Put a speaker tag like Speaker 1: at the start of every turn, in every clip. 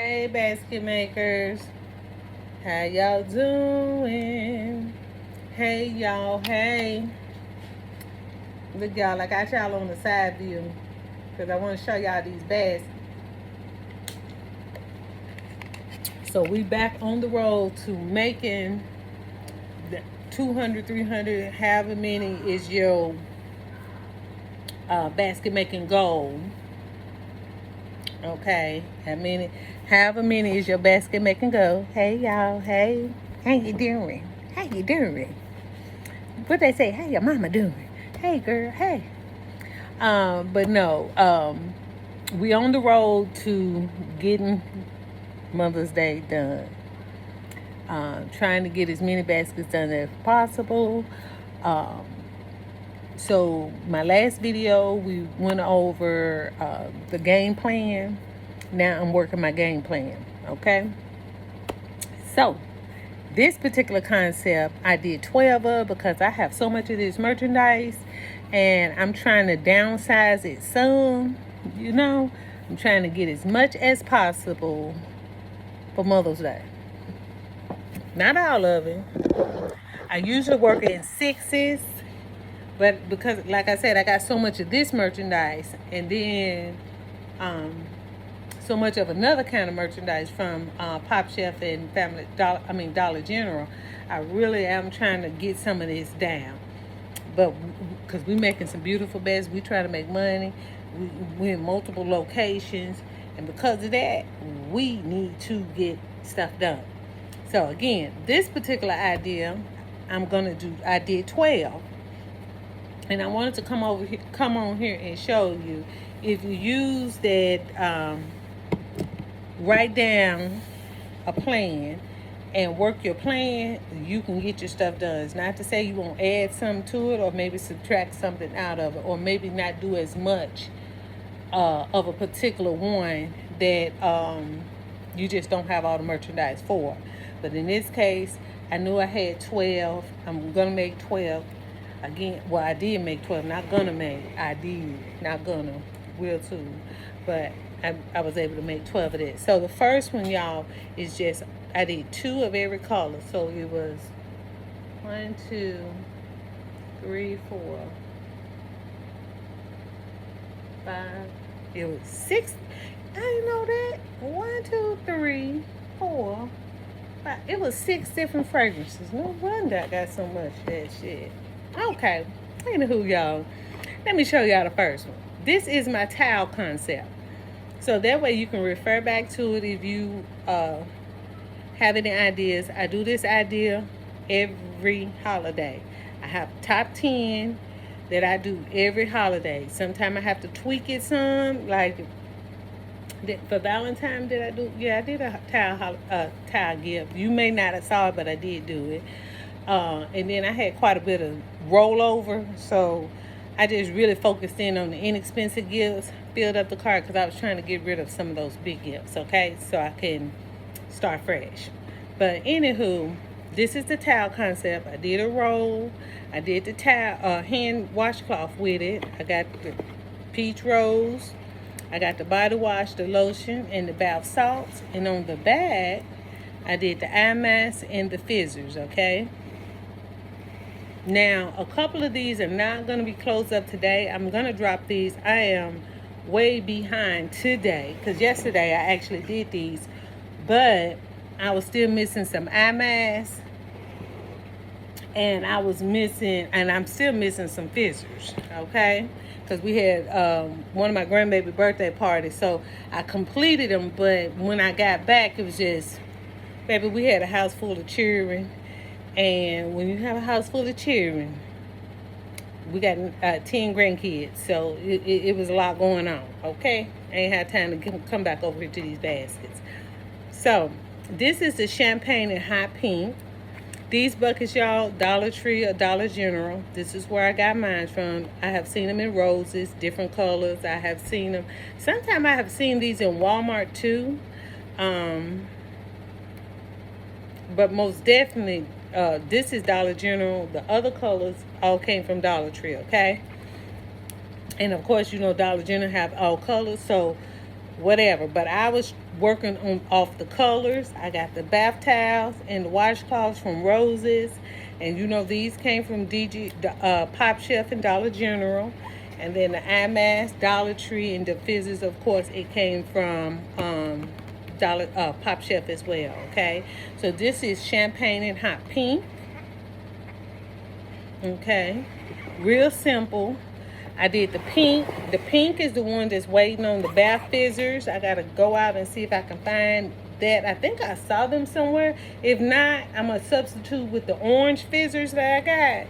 Speaker 1: Hey, basket makers. How y'all doing? Hey, y'all. Hey. Look, y'all, I got y'all on the side view because I want to show y'all these baskets. So we back on the road to making the 200, 300, however many is your basket making goal. Okay. However many is your basket making goal. Hey, y'all. Hey. How you doing? How you doing? What they say? How your mama doing? Hey, girl. Hey. But no. We on the road to getting Mother's Day done. Trying to get as many baskets done as possible. Um, so my last video, we went over the game plan. Now I'm working my game plan. Okay. So this particular concept, I did 12 of because I have so much of this merchandise and I'm trying to downsize it some, I'm trying to get as much as possible for Mother's Day. Not all of it. I usually work in sixes, but because, like I said, I got so much of this merchandise and then so much of another kind of merchandise from Pop Chef and Dollar General. I really am trying to get some of this down, but because we're making some beautiful bags, we try to make money. We're in multiple locations, and because of that, we need to get stuff done. So again, this particular idea, I did 12, and I wanted to come on here and show you if you use that. Write down a plan and work your plan, you can get your stuff done. It's not to say you won't add something to it or maybe subtract something out of it or maybe not do as much of a particular one that you just don't have all the merchandise for. But in this case, I knew I had 12. I'm going to make 12. Again, well, I did make 12. Not going to make. I did. Not going to. Will too. But I was able to make 12 of that. So the first one, y'all, is just, I did 2 of every color. So it was 1, 2, 3, 4, 5. It was 6. I didn't know that. 1, 2, 3, 4, 5. It was 6 different fragrances. No wonder I got so much of that shit. Okay. Anywho, y'all, let me show y'all the first one. This is my towel concept. So that way you can refer back to it if you have any ideas. I do this idea every holiday. I have top 10 that I do every holiday. Sometimes I have to tweak it some. Like for Valentine's, did I do? Yeah, I did a towel gift. You may not have saw it, but I did do it. And then I had quite a bit of rollover. So I just really focused in on the inexpensive gifts, filled up the cart because I was trying to get rid of some of those big gifts, okay? So I can start fresh. But anywho, this is the towel concept. I did a roll. I did the towel, hand washcloth with it. I got the peach rose. I got the body wash, the lotion, and the bath salts. And on the back, I did the eye mask and the fizzers, okay? Now, a couple of these are not going to be closed up today. I'm going to drop these. I am way behind today because yesterday I actually did these, but I was still missing some eye masks and I'm still missing some fizzers, okay? Because we had one of my grandbaby birthday parties, so I completed them, but when I got back, it was just, baby, we had a house full of children. And when you have a house full of children, we got 10 grandkids, so it was a lot going on, okay? I ain't had time to come back over here to these baskets. So, this is the champagne and hot pink. These buckets, y'all, Dollar Tree or Dollar General. This is where I got mine from. I have seen them in roses, different colors. I have seen them. Sometimes I have seen these in Walmart, too. But most definitely, this is Dollar General. The other colors all came from Dollar Tree, okay? And of course, Dollar General have all colors. So whatever. But I was working on off the colors. I got the bath towels and the washcloths from Roses, and you know these came from Pop Chef and Dollar General, and then the eye mask, Dollar Tree, and the fizzes. Of course, it came from Pop Chef as well. Okay, so this is champagne and hot pink. Okay, real simple. I did the pink. The pink is the one that's waiting on the bath fizzers. I gotta go out and see if I can find that. I think I saw them somewhere. If not, I'm gonna substitute with the orange fizzers that I got,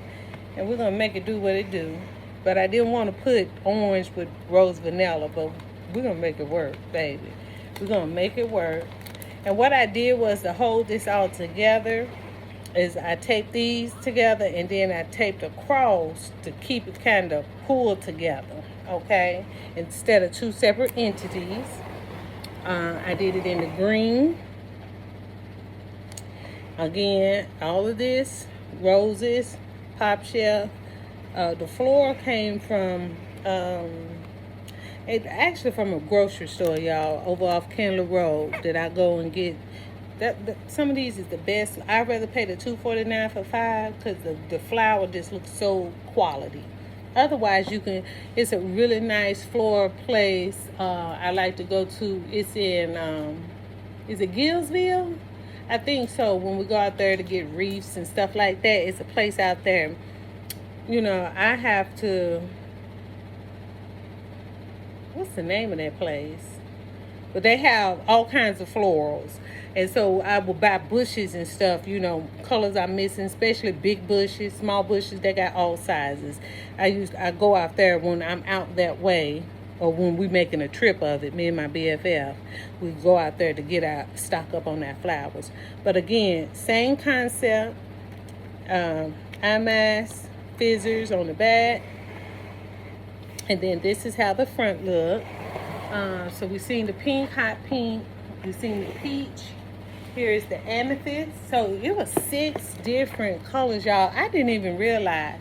Speaker 1: and we're gonna make it do what it do. But I didn't want to put orange with rose vanilla, but we're gonna make it work, baby. We're gonna make it work. And what I did was to hold this all together is I taped these together, and then I taped across to keep it kind of pulled together, okay? Instead of two separate entities. I did it in the green. Again, all of this, Roses, Pop Chef. The floor came from, actually from a grocery store, y'all, over off Kendall Road that I go and get. Some of these is the best. I'd rather pay the $2.49 for 5 because the flour just looks so quality. Otherwise, it's a really nice floral place. I like to go to. It's in, is it Gillsville? I think so. When we go out there to get wreaths and stuff like that, it's a place out there. You know, I have to. What's the name of that place? But they have all kinds of florals. And so I will buy bushes and stuff, you know, colors I'm missing, especially big bushes, small bushes. They got all sizes. I go out there when I'm out that way, or when we making a trip of it, me and my BFF. We go out there to get our stock up on that flowers. But again, same concept. Eye mask, fizzers on the back. And then this is how the front look. So we've seen the pink, hot pink. We've seen the peach. Here is the amethyst. So it was 6 different colors, y'all. I didn't even realize.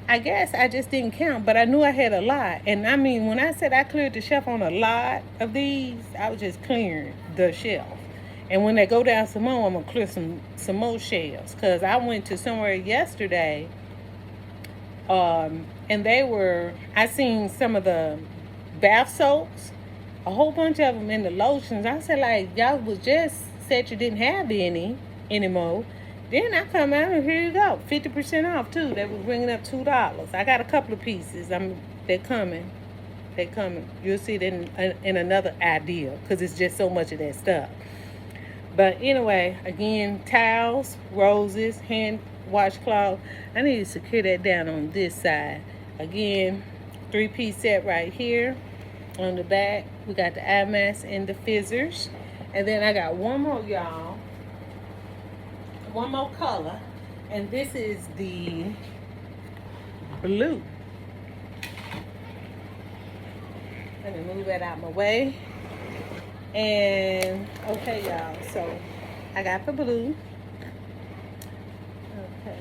Speaker 1: I guess I just didn't count, but I knew I had a lot. And I mean, when I said I cleared the shelf on a lot of these, I was just clearing the shelf. And when they go down some more, I'm going to clear some more shelves. Because I went to somewhere yesterday, and I seen some of the bath soaps, a whole bunch of them in the lotions. I said, like, y'all was just said you didn't have any anymore. Then I come out and here you go, 50% off too. They were bringing up $2. I got a couple of pieces. They're coming. You'll see it in another idea because it's just so much of that stuff. But anyway, again, towels, Roses, hand washcloth. I need to secure that down on this side. Again, 3-piece set right here. On the back, we got the eye mask and the fizzers. And then I got one more, y'all. One more color. And this is the blue. Let me move that out my way. And, okay, y'all. So, I got the blue. Okay.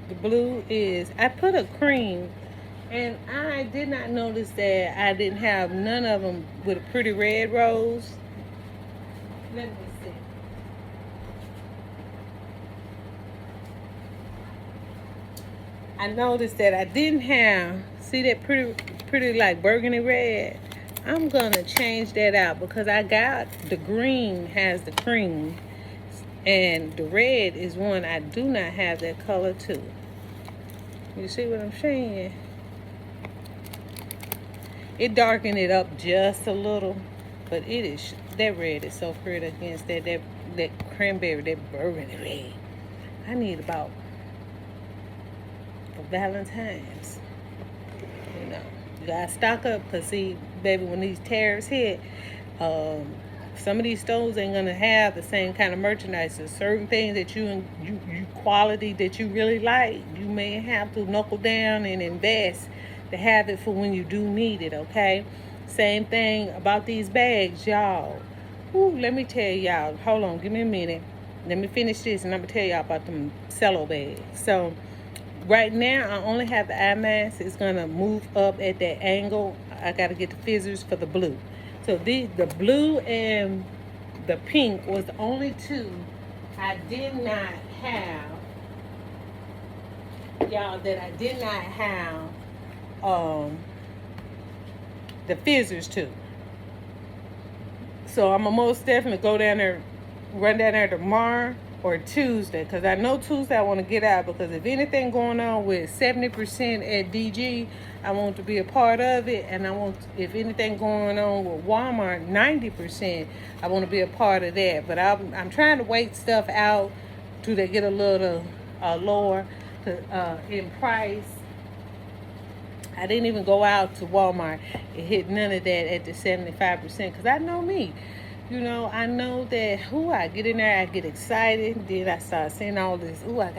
Speaker 1: The blue is, I put a cream. And I did not notice that I didn't have none of them with a pretty red rose. Let me see. I noticed that I didn't have, see that pretty like burgundy red? I'm going to change that out because I got the green has the cream. And the red is one I do not have that color too. You see what I'm saying? It darkened it up just a little, but that red is so pretty against that cranberry, that burgundy red. I need about for Valentine's. You know, you gotta stock up because see, baby, when these tariffs hit, some of these stores ain't gonna have the same kind of merchandise. There's certain things that you quality that you really like, you may have to knuckle down and invest to have it for when you do need it, okay? Same thing about these bags, y'all. Ooh, let me tell y'all. Hold on, give me a minute. Let me finish this, and I'm going to tell y'all about them cello bags. So, right now, I only have the eye mask. It's going to move up at that angle. I got to get the fizzers for the blue. So the blue and the pink was the only two I did not have, y'all, that I did not have the fizzers to. So I'm going to most definitely go down there, run down there tomorrow or Tuesday, because I know Tuesday I want to get out, because if anything going on with 70% at DG, I want to be a part of it. And I want, if anything going on with Walmart 90%, I want to be a part of that. But I'm trying to wait stuff out till they get a little lower in price. I didn't even go out to Walmart and hit none of that at the 75%, because I know me. You know, I know that, I get in there, I get excited. Then I start saying all this, I want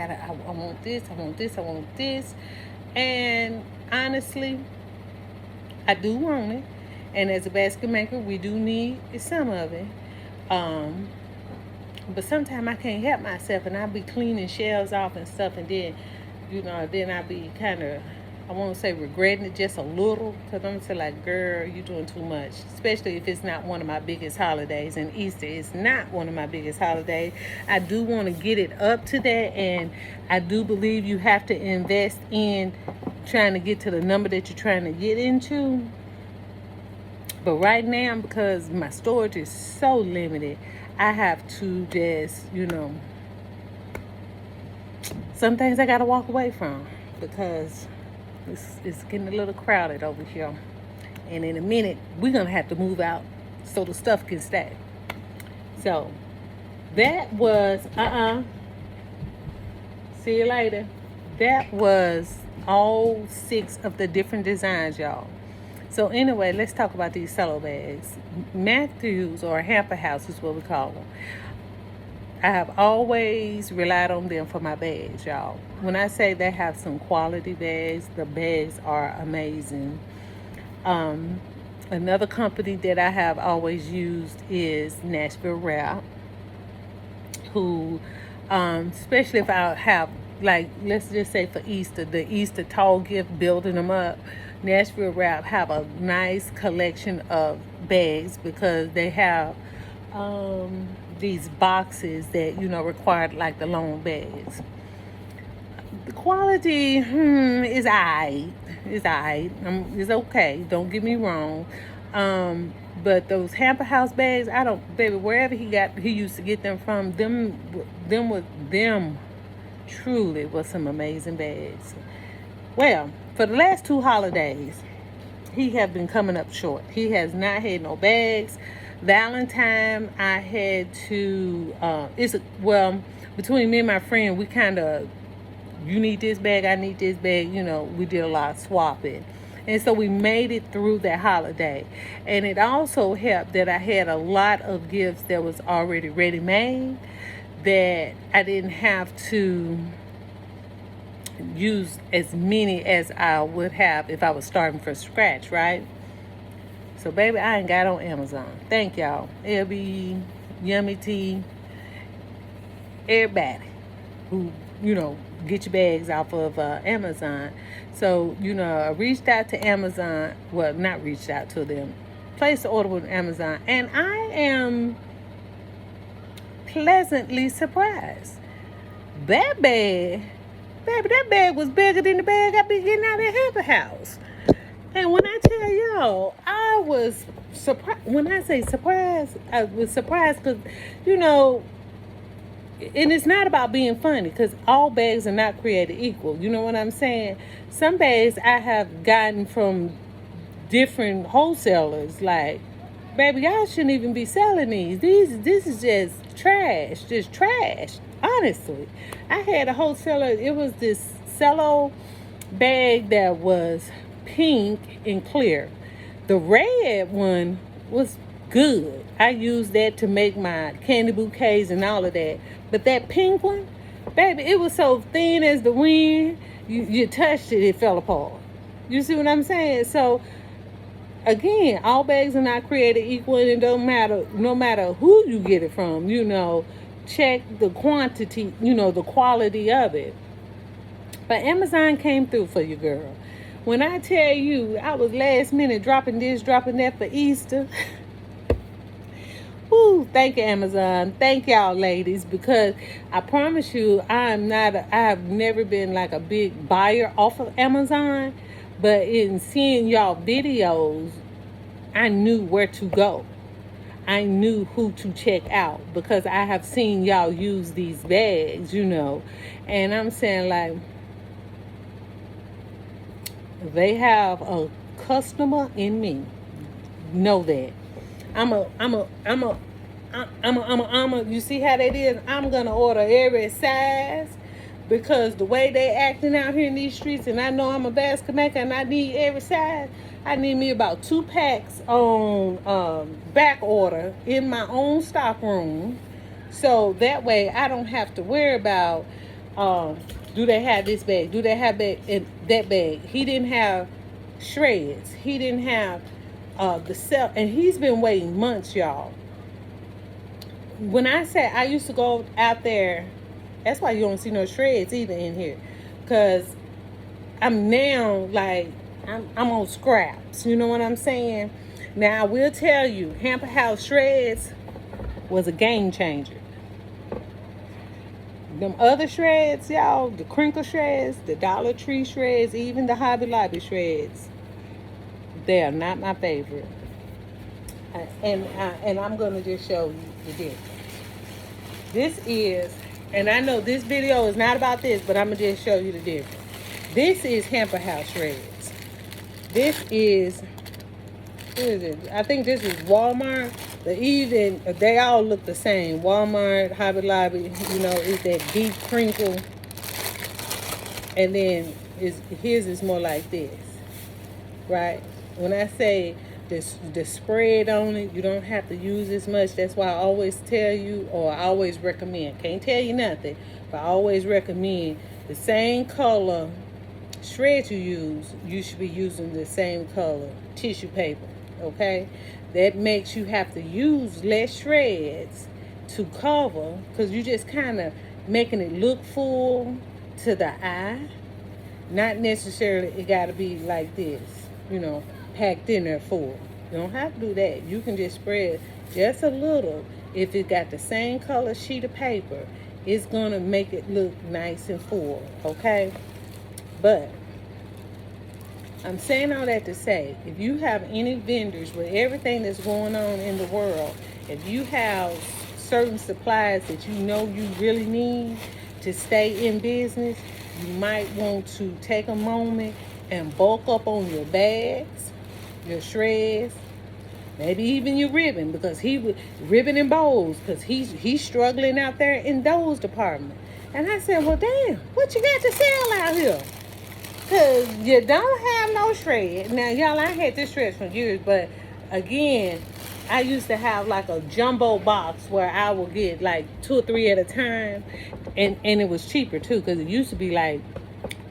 Speaker 1: this, I want this, I want this. And honestly, I do want it. And as a basket maker, we do need some of it. But sometimes I can't help myself, and I'll be cleaning shelves off and stuff, and then, then I'll be kind of, I won't say regretting it just a little, because I'm say like, girl, you're doing too much, especially if it's not one of my biggest holidays. And Easter is not one of my biggest holidays. I do want to get it up to that, and I do believe you have to invest in trying to get to the number that you're trying to get into. But right now, because my storage is so limited, I have to just, some things I got to walk away from, because it's getting a little crowded over here. And in a minute, we're going to have to move out so the stuff can stay. So, that was, see you later. That was all 6 of the different designs, y'all. So anyway, let's talk about these cello bags. Matthews, or Hamper House is what we call them. I have always relied on them for my bags, y'all. When I say they have some quality bags, the bags are amazing. Another company that I have always used is Nashville Wrap, who, especially if I have, like, let's just say for Easter, the Easter tall gift, building them up, Nashville Wrap have a nice collection of bags, because they have these boxes that, require like the long bags. The quality is alright. It's alright. It's okay. Don't get me wrong. But those Hamper House bags, baby, wherever he used to get them from, them truly was some amazing bags. Well, for the last 2 holidays, he have been coming up short. He has not had no bags. Valentine, I had to, between me and my friend, we kind of, you need this bag, I need this bag, we did a lot of swapping. And so we made it through that holiday. And it also helped that I had a lot of gifts that was already ready-made, that I didn't have to use as many as I would have if I was starting from scratch, right? So, baby, I ain't got on Amazon. Thank y'all. LB, Yummy Tea, everybody who, get your bags off of Amazon. So, I reached out to Amazon. Well, not reached out to them. Placed the order with Amazon. And I am pleasantly surprised. That bag, baby, that bag was bigger than the bag I be getting out of Hamper House. And when I tell y'all, I was surprised. When I say surprised, I was surprised because, and it's not about being funny, because all bags are not created equal. You know what I'm saying? Some bags I have gotten from different wholesalers. Like, baby, y'all shouldn't even be selling these. This is just trash. Honestly, I had a wholesaler. It was this cello bag that was pink and clear. The red one was good. I used that to make my candy bouquets and all of that. But that pink one, baby, it was so thin as the wind. You touched it, it fell apart. You see what I'm saying? So again, all bags are not created equal, and it don't matter, no matter who you get it from, check the quantity, the quality of it. But Amazon came through for you, girl. When I tell you I was last minute dropping this, dropping that for Easter. Woo, thank you, Amazon. Thank y'all, ladies, because I promise you, I have never been like a big buyer off of Amazon, but in seeing y'all videos, I knew where to go. I knew who to check out because I have seen y'all use these bags, and I'm saying, like, they have a customer in me. Know that. You see how that is? I'm gonna order every size because the way they acting out here in these streets, and I know I'm a basket maker and I need every size. I need me about 2 packs on back order in my own stock room, so that way I don't have to worry about do they have this bag? Do they have that bag? He didn't have shreds. He didn't have the cell, and he's been waiting months, y'all. When I say I used to go out there, that's why you don't see no shreds either in here, because I'm now like I'm on scraps. You know what I'm saying? Now I will tell you, Hamper House Shreds was a game changer. Them other shreds, y'all, the crinkle shreds, the Dollar Tree shreds, even the Hobby Lobby shreds, they are not my favorite. And I'm gonna just show you the difference. This is, and I know this video is not about this, but I'm gonna just show you the difference. This is Hamper House shreds. This is, what is it? I think this is Walmart. They all look the same. Walmart, Hobby Lobby, is that deep crinkle. And then his is more like this, right? When I say the spread on it, you don't have to use as much. That's why I always tell you, or I always recommend. Can't tell you nothing, but I always recommend the same color shred you should be using the same color tissue paper, okay? That makes you have to use less shreds to cover, because you just kind of making it look full to the eye. Not necessarily it got to be like this, packed in there full. You don't have to do that. You can just spread just a little. If it got the same color sheet of paper, it's going to make it look nice and full, okay? But I'm saying all that to say, if you have any vendors with everything that's going on in the world, if you have certain supplies that you really need to stay in business, you might want to take a moment and bulk up on your bags, your shreds, maybe even your ribbon, because ribbon and bows, because he's struggling out there in those departments. And I said, well, damn, what you got to sell out here? Because you don't have no shred. Now, y'all, I had this shred for years, but again, I used to have like a jumbo box where I would get like 2 or 3 at a time, and it was cheaper too, because it used to be like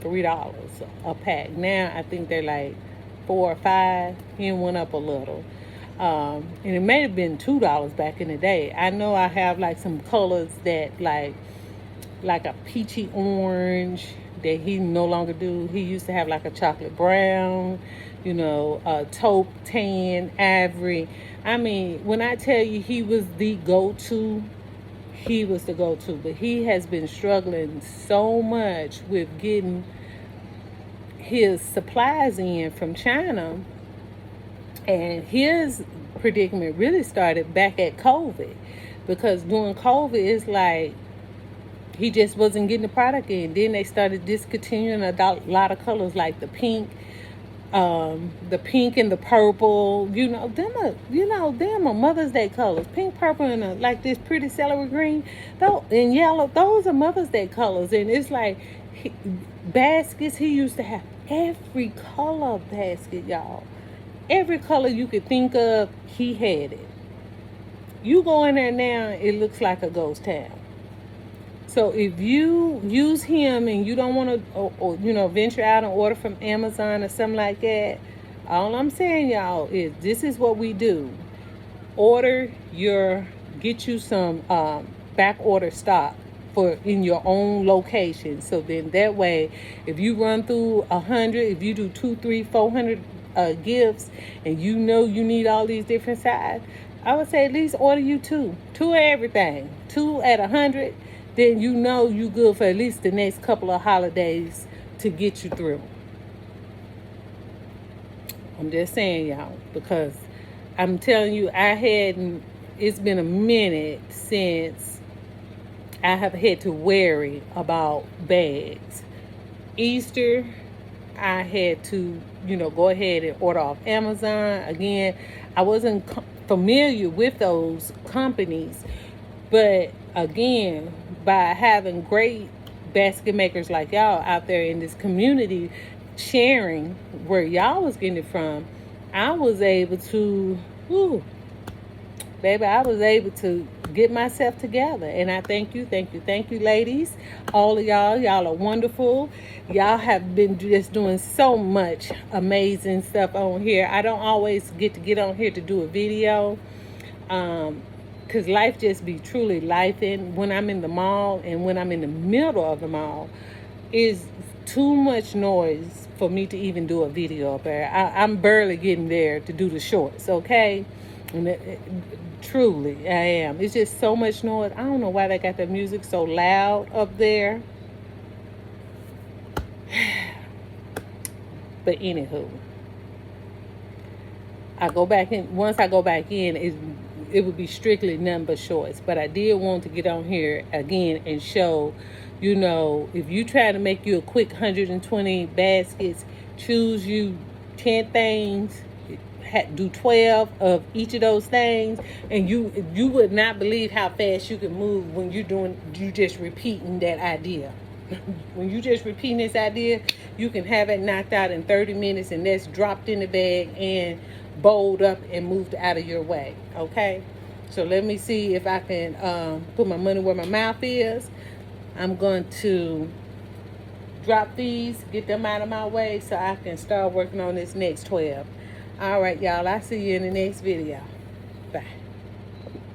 Speaker 1: $3 a pack. Now I think they're like 4 or 5. It went up a little, and it may have been $2 back in the day. I know I have like some colors that like a peachy orange that he no longer do. He used to have like a chocolate brown, a taupe tan, ivory. I mean, when I tell you he was the go-to, he was the go-to. But he has been struggling so much with getting his supplies in from China. And his predicament really started back at COVID. Because during COVID, it's like he just wasn't getting the product in. Then they started discontinuing a lot of colors, like the pink and the purple. Them are Mother's Day colors. Pink, purple, and like this pretty celery green, and yellow. Those are Mother's Day colors. And it's like baskets. He used to have every color basket, y'all. Every color you could think of, he had it. You go in there now, it looks like a ghost town. So if you use him and you don't want to, venture out and order from Amazon or something like that, all I'm saying, y'all, is this is what we do. Get you some back order stock. for in your own location. So then that way, if you run through 100, if you do 2, 3, 400 gifts, and you know you need all these different sides, I would say at least order you two of everything, 2 at 100. Then you know you good for at least the next couple of holidays to get you through. I'm just saying, y'all, because I'm telling you, it's been a minute since I have had to worry about bags. Easter, I had to, go ahead and order off Amazon. Again, I wasn't familiar with those companies, but again, by having great basket makers like y'all out there in this community sharing where y'all was getting it from, I was able to, I was able to get myself together. And I thank you, ladies. All of y'all are wonderful. Y'all have been just doing so much amazing stuff on here. I don't always get on here to do a video, because life just be truly lifing. When I'm in the mall and when I'm in the middle of the mall, is too much noise for me to even do a video up there. I'm barely getting there to do the shorts, okay? And truly, I am. It's just so much noise. I don't know why they got the music so loud up there. But anywho, once I go back in, it would be strictly none but shorts. But I did want to get on here again and show, if you try to make you a quick 120 baskets, choose you 10 things, do 12 of each of those things, and you would not believe how fast you can move when you just repeating that idea. When you just repeating this idea, you can have it knocked out in 30 minutes, and that's dropped in the bag and bowled up and moved out of your way. Okay, so let me see if I can put my money where my mouth is. I'm going to drop these, get them out of my way, so I can start working on this next 12. All right, y'all. I'll see you in the next video. Bye.